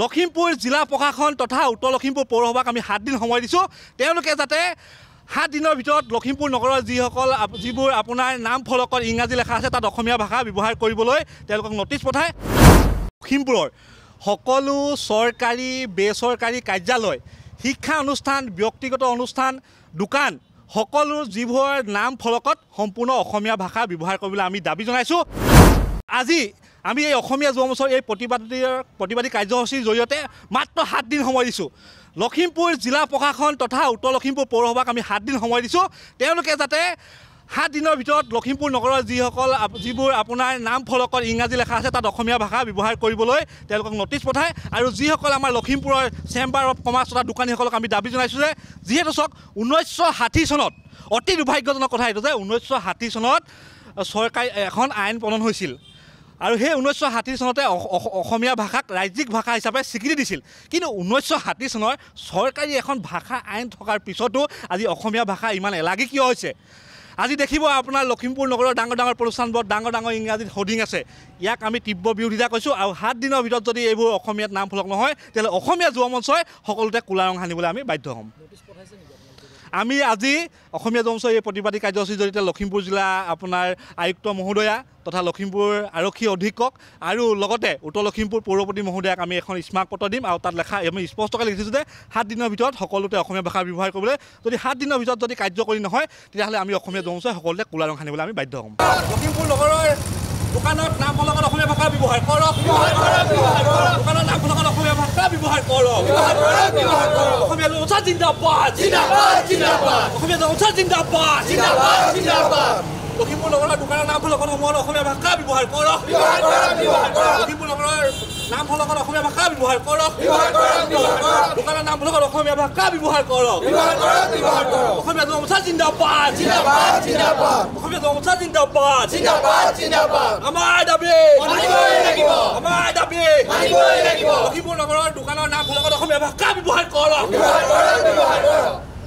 লখিমপুৰ জিলা প্ৰশাসন তথা উত্তৰ লখিমপুৰ পৌৰসভাক আমি 7 দিন সময় দিছোঁ তেওঁলোকে যাতে 7 দিনৰ ভিতৰত লখিমপুৰ নগৰৰ যিবোৰ আপোনাৰ নাম ফলকত ইংৰাজী লেখা আছে তাত অসমীয়া ভাষা ব্যৱহাৰ কৰিবলৈ তেওঁলোকক নটিচ পঠায়। লখিমপুৰৰ সকলো চৰকাৰী বেচৰকাৰী কাৰ্যালয় শিক্ষা অনুষ্ঠান ব্যক্তিগত অনুষ্ঠান দোকান সকলো যিবোৰ নাম ফলকত সম্পূৰ্ণ অসমীয়া ভাষা ব্যৱহাৰ কৰিবলৈ আমি দাবী জনাইছোঁ। আজি আমি এই অসমীয়া যুৱ মঞ্চৰ এই প্ৰতিবাদী কাৰ্যসূচীৰ জৰিয়তে মাত্ৰ 7 দিন সময় দিছোঁ। লখিমপুৰ জিলা প্ৰশাসন তথা উত্তৰ লখিমপুৰ পৌৰসভাক আমি 7 দিন সময় দিছোঁ তেওঁলোকে যাতে 7 দিনৰ ভিতৰত লখিমপুৰ নগৰৰ যিবোৰ আপোনাৰ নাম ফলকত ইংৰাজী লেখা আছে তাত অসমীয়া ভাষা ব্যৱহাৰ কৰিবলৈ তেওঁলোকক নটিচ পঠায়। আৰু যিসকল আমাৰ লখিমপুৰৰ চেম্বাৰ অফ কমাৰ্চ তথা দোকানীসকলক আমি দাবী জনাইছোঁ যে যিহেতু চাওক 1960 চনত অতি দুৰ্ভাগ্যজনক কথা এইটো যে 1960 চনত চৰকাৰী এখন আইন প্ৰণয়ন হৈছিল আৰু সেই 1960 চনতে অসমীয়া ভাষাক ৰাজ্যিক ভাষা হিচাপে স্বীকৃতি দিছিল। কিন্তু 1960 চনৰ চৰকাৰী এখন ভাষা আইন থকাৰ পিছতো আজি অসমীয়া ভাষা ইমান এলাগী কিয় হৈছে? আজি দেখিব আপোনাৰ লখিমপুৰ নগৰৰ ডাঙৰ ডাঙৰ প্ৰতিষ্ঠানবোৰত ডাঙৰ ডাঙৰ ইংৰাজীত হোৰ্ডিং আছে। ইয়াক আমি তীব্ৰ বিৰোধিতা কৰিছোঁ আৰু 7 দিনৰ ভিতৰত যদি এইবোৰ অসমীয়াত নাম ফলক নহয় তেতিয়াহ'লে অসমীয়া যুৱ মঞ্চই সকলোতে ক'লা ৰং সানিবলৈ আমি বাধ্য হ'ম। আমি আজি অসমীয়া যুৱ মঞ্চৰ এই প্ৰতিবাদী কাৰ্যসূচীৰ জৰিয়তে লখিমপুৰ জিলা আপোনাৰ আয়ুক্ত মহোদয়া তথা লখিমপুৰ আৰক্ষী অধীক্ষক আৰু লগতে উত্তৰ লখিমপুৰ পৌৰপতি মহোদয়াক আমি এখন স্মাৰক পত্ৰ দিম আৰু তাত লেখা আমি স্পষ্টকৈ লিখিছোঁ যে 7 দিনৰ ভিতৰত সকলোতে অসমীয়া ভাষা ব্যৱহাৰ কৰিবলৈ যদি 7 দিনৰ ভিতৰত যদি কাৰ্যকৰী নহয় তেতিয়াহ'লে আমি অসমীয়া যুৱ মঞ্চই সকলোতে ক'লা ৰং সানিবলৈ আমি বাধ্য হ'ম। লখিমপুৰ নগৰৰ দোকানত নাম ফলকত অসমীয়া ভাষা ব্যৱহাৰ কৰক, দোকানৰ নাম ফলকত অসমীয়া ভাষা ব্যৱহাৰ কৰক। অসমীয়া যুৱ মঞ্চ জিন্দাবাদ, অসমীয়া যুৱ মঞ্চ জিন্দাবাদ। লখিমপুৰ নগৰৰ দোকানৰ নাম ফলকত অসমীয়া ভাষা ব্যৱহাৰ কৰক, লখিমপুৰ নগৰৰ নাম ফলকত অসমীয়া ভাষা ব্যৱহাৰ কৰক, দোকানৰ নাম ফলকত অসমীয়া ভাষা ব্যৱহাৰ কৰক। অসমীয়া যুৱ মঞ্চ জিন্দাবাদ, অসমীয়া যুৱ মঞ্চ জিন্দাবাদ। আমাৰ দাবী লখিমপুৰ নগৰৰ দোকানৰ নাম ফলকত অসমীয়া ভাষা ব্যৱহাৰ কৰক।